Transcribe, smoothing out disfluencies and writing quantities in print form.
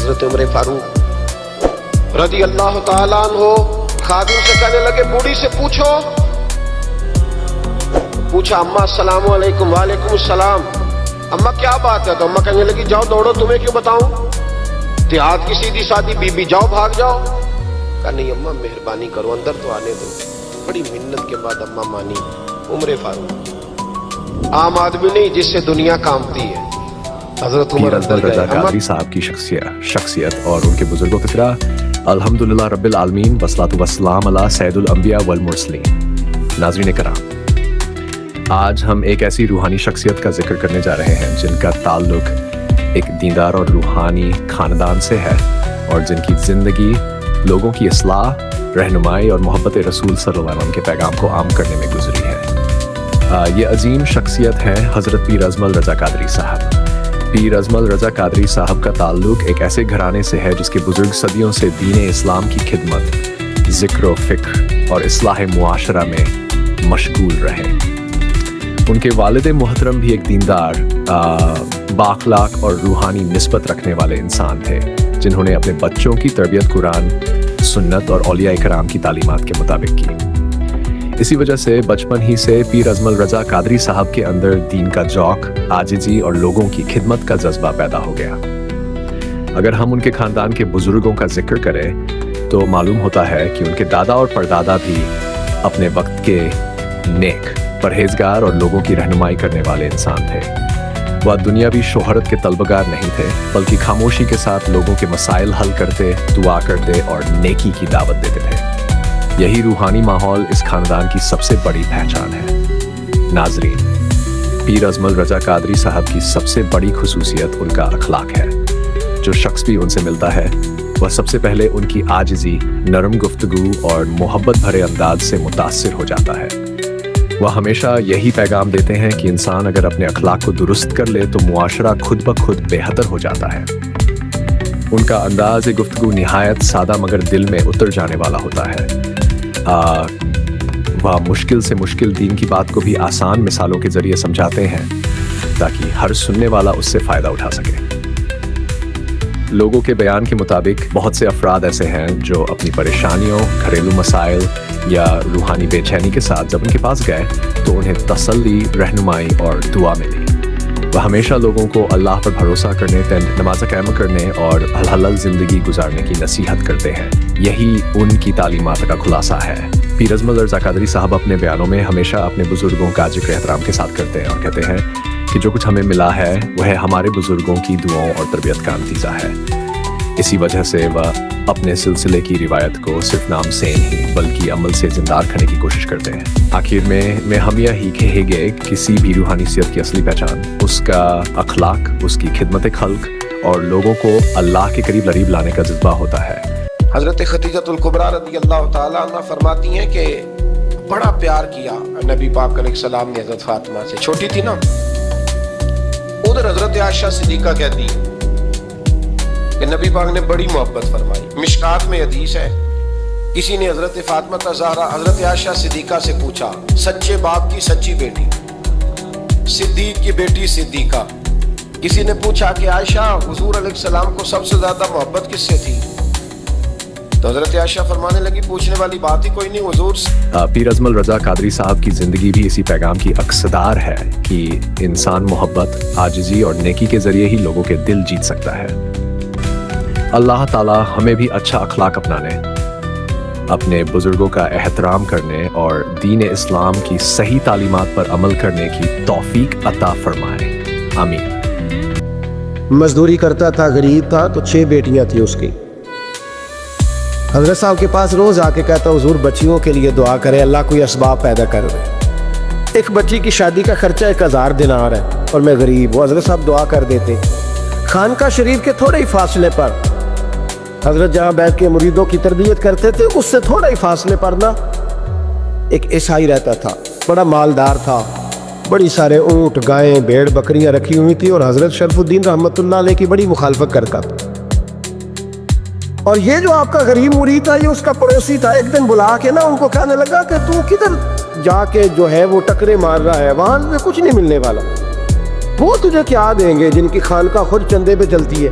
حضرت عمر فاروق رضی اللہ تعالیٰ عنہ خادم سے کہنے لگے بوڑھی سے پوچھا اماں السلام علیکم. وعلیکم السلام. اماں کیا بات ہے؟ تو اماں کہنے لگی جاؤ دوڑو, تمہیں کیوں بتاؤں, دیہات کی سیدھی سادی بی بی, جاؤ بھاگ جاؤ. کہا نہیں اماں مہربانی کرو اندر تو آنے دو. بڑی منت کے بعد اماں مانی. عمر فاروق عام آدمی نہیں جس سے دنیا کامتی ہے. حضرت عمر اندر رضا گئے. قادری صاحب کی شخصیت اور ان کے بزرگوں کی طرح الحمدللہ رب العالمین والصلاۃ والسلام علی سید الانبیاء والمرسلین. ناظرین کرام, آج ہم ایک ایسی روحانی شخصیت کا ذکر کرنے جا رہے ہیں جن کا تعلق ایک دیندار اور روحانی خاندان سے ہے اور جن کی زندگی لوگوں کی اصلاح, رہنمائی اور محبت رسول صلی اللہ علیہ وسلم کے پیغام کو عام کرنے میں گزری ہے. یہ عظیم شخصیت ہے حضرت پیر اجمل رضا قادری صاحب. پیر اجمل رضا قادری صاحب کا تعلق ایک ایسے گھرانے سے ہے جس کے بزرگ صدیوں سے دین اسلام کی خدمت, ذکر و فکر اور اصلاح معاشرہ میں مشغول رہے. ان کے والد محترم بھی ایک دیندار, بااخلاق اور روحانی نسبت رکھنے والے انسان تھے جنہوں نے اپنے بچوں کی تربیت قرآن, سنت اور اولیاء کرام کی تعلیمات کے مطابق کی. اسی وجہ سے بچپن ہی سے پیر اجمل رضا قادری صاحب کے اندر دین کا ذوق, عاجزی اور لوگوں کی خدمت کا جذبہ پیدا ہو گیا. اگر ہم ان کے خاندان کے بزرگوں کا ذکر کریں تو معلوم ہوتا ہے کہ ان کے دادا اور پردادا بھی اپنے وقت کے نیک, پرہیزگار اور لوگوں کی رہنمائی کرنے والے انسان تھے. وہ دنیاوی شہرت کے طلبگار نہیں تھے بلکہ خاموشی کے ساتھ لوگوں کے مسائل حل کرتے, دعا کرتے اور نیکی کی دعوت دیتے تھے. یہی روحانی ماحول اس خاندان کی سب سے بڑی پہچان ہے. ناظرین, پیر اجمل رضا قادری صاحب کی سب سے بڑی خصوصیت ان کا اخلاق ہے. جو شخص بھی ان سے ملتا ہے وہ سب سے پہلے ان کی عاجزی, نرم گفتگو اور محبت بھرے انداز سے متاثر ہو جاتا ہے. وہ ہمیشہ یہی پیغام دیتے ہیں کہ انسان اگر اپنے اخلاق کو درست کر لے تو معاشرہ خود بخود بہتر ہو جاتا ہے. ان کا انداز گفتگو نہایت سادہ مگر دل میں اتر جانے والا ہوتا ہے. وہ مشکل سے مشکل دین کی بات کو بھی آسان مثالوں کے ذریعے سمجھاتے ہیں تاکہ ہر سننے والا اس سے فائدہ اٹھا سکے. لوگوں کے بیان کے مطابق بہت سے افراد ایسے ہیں جو اپنی پریشانیوں, گھریلو مسائل یا روحانی بے چینی کے ساتھ جب ان کے پاس گئے تو انہیں تسلی, رہنمائی اور دعا ملی. وہ ہمیشہ لوگوں کو اللہ پر بھروسہ کرنے, نماز قائم کرنے اور حلال زندگی گزارنے کی نصیحت کرتے ہیں. یہی ان کی تعلیمات کا خلاصہ ہے. پیر اجمل رضا قادری صاحب اپنے بیانوں میں ہمیشہ اپنے بزرگوں کا ذکر احترام کے ساتھ کرتے ہیں اور کہتے ہیں کہ جو کچھ ہمیں ملا ہے وہ ہمارے بزرگوں کی دعاؤں اور تربیت کا نتیجہ ہے. اسی وجہ سے وہ اپنے سلسلے کی روایت کو صرف نام سے نہیں بلکہ عمل سے زندہ کرنے کی کوشش کرتے ہیں. آخر میں ہم یہی کہیں گے کسی بھی روحانی صحت کی اصلی پہچان اس کا اخلاق, اس کی خدمت خلق اور لوگوں کو اللہ کے قریب لانے کا جذبہ ہوتا ہے. حضرت خدیجہ الکبریٰ رضی اللہ تعالیٰ عنہ فرماتی ہیں کہ بڑا پیار کیا نبی پاک علیہ السلام نے حضرت فاطمہ سے. چھوٹی تھی نا. ادھر حضرت عائشہ صدیقہ کہتی کہ نبی پاک نے بڑی محبت فرمائی. مشکات میں حدیث ہے, کسی نے حضرت فاطمہ الزہرا حضرت عائشہ صدیقہ سے پوچھا, سچے باپ کی سچی بیٹی, صدیق کی بیٹی صدیقہ. کسی نے پوچھا کہ عائشہ حضور علیہ السلام کو سب سے زیادہ محبت کس سے تھی؟ تو حضرت عائشہ فرمانے لگی پوچھنے والی بات ہی کوئی نہیں حضور. پیر اجمل رضا قادری صاحب کی زندگی بھی اسی پیغام کی عکسدار ہے کہ انسان محبت, عاجزی اور نیکی کے ذریعے ہی لوگوں کے دل جیت سکتا ہے. اللہ تعالی ہمیں بھی اچھا اخلاق اپنانے, اپنے بزرگوں کا احترام کرنے اور دین اسلام کی صحیح تعلیمات پر عمل کرنے کی توفیق عطا فرمائے. آمین. مزدوری کرتا تھا, غریب تھا, تو 6 بیٹیاں تھیں اس کی. حضرت صاحب کے پاس روز آ کے کہتا حضور بچیوں کے لیے دعا کرے, اللہ کوئی اسباب پیدا کر دے. ایک بچی کی شادی کا خرچہ 1000 دینار ہے اور میں غریب. وہ حضرت صاحب دعا کر دیتے. خانقاہ شریف کے تھوڑے ہی فاصلے پر حضرت جہاں بیٹھ کے مریدوں کی تربیت کرتے تھے, اس سے تھوڑا ہی فاصلے پر نا ایک عیسائی رہتا تھا, بڑا مالدار تھا, بڑی سارے اونٹ, گائیں, بھیڑ, بکریاں رکھی ہوئی تھی اور حضرت شرف الدین رحمۃ اللہ علیہ کی بڑی مخالفت کرتا تھا. اور یہ جو آپ کا غریب مرید تھا یہ اس کا پڑوسی تھا. ایک دن بلا کے نا ان کو کہنے لگا کہ تو کدھر جا کے جو ہے وہ ٹکرے مار رہا ہے, وہاں سے کچھ نہیں ملنے والا. وہ تجھے کیا دیں گے جن کی خانقاہ خود چندے پہ چلتی ہے؟